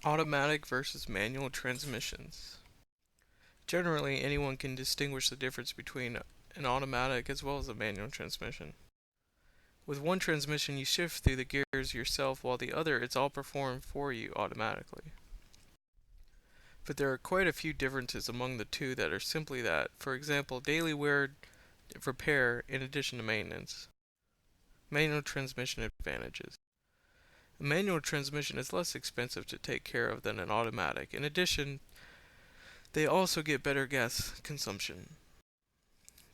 Automatic versus manual transmissions. Generally, anyone can distinguish the difference between an automatic as well as a manual transmission. With one transmission, you shift through the gears yourself, while the other, it's all performed for you automatically. But there are quite a few differences among the two that are simply that. For example, daily wear, repair, in addition to maintenance. Manual transmission advantages. A manual transmission is less expensive to take care of than an automatic. In addition, they also get better gas consumption.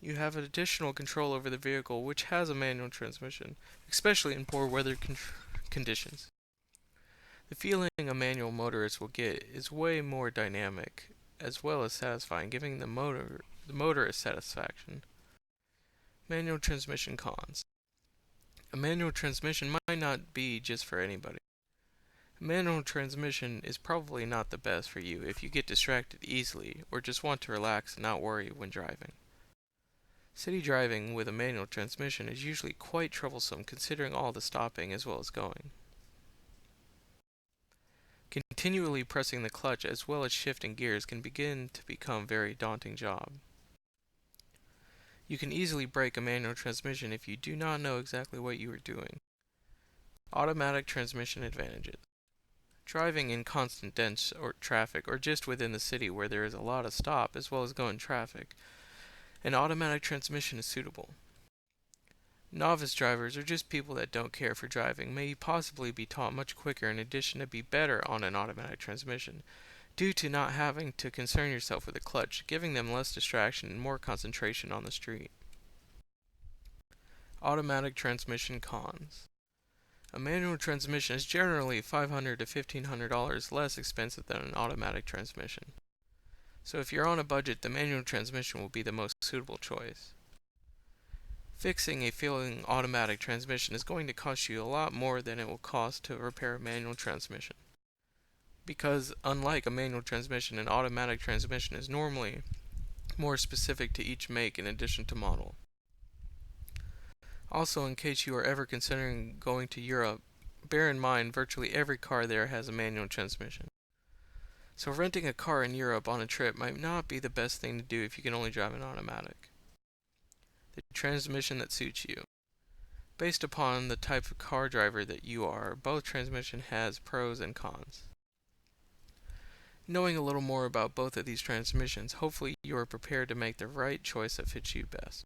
You have additional control over the vehicle, which has a manual transmission, especially in poor weather conditions. The feeling a manual motorist will get is way more dynamic, as well as satisfying, giving the motorist satisfaction. Manual transmission cons. A manual transmission might not be just for anybody. A manual transmission is probably not the best for you if you get distracted easily or just want to relax and not worry when driving. City driving with a manual transmission is usually quite troublesome considering all the stopping as well as going. Continually pressing the clutch as well as shifting gears can begin to become a very daunting job. You can easily break a manual transmission if you do not know exactly what you are doing. Automatic transmission advantages. Driving in constant dense traffic or just within the city where there is a lot of stop as well as going traffic, an automatic transmission is suitable. Novice drivers, or just people that don't care for driving, may possibly be taught much quicker in addition to be better on an automatic transmission, due to not having to concern yourself with the clutch, giving them less distraction and more concentration on the street. Automatic transmission cons. A manual transmission is generally $500 to $1,500 less expensive than an automatic transmission. So if you're on a budget, the manual transmission will be the most suitable choice. Fixing a failing automatic transmission is going to cost you a lot more than it will cost to repair a manual transmission. Because unlike a manual transmission, an automatic transmission is normally more specific to each make in addition to model. Also, in case you are ever considering going to Europe, bear in mind virtually every car there has a manual transmission. So renting a car in Europe on a trip might not be the best thing to do if you can only drive an automatic. The transmission that suits you. Based upon the type of car driver that you are, both transmission has pros and cons. Knowing a little more about both of these transmissions, hopefully you are prepared to make the right choice that fits you best.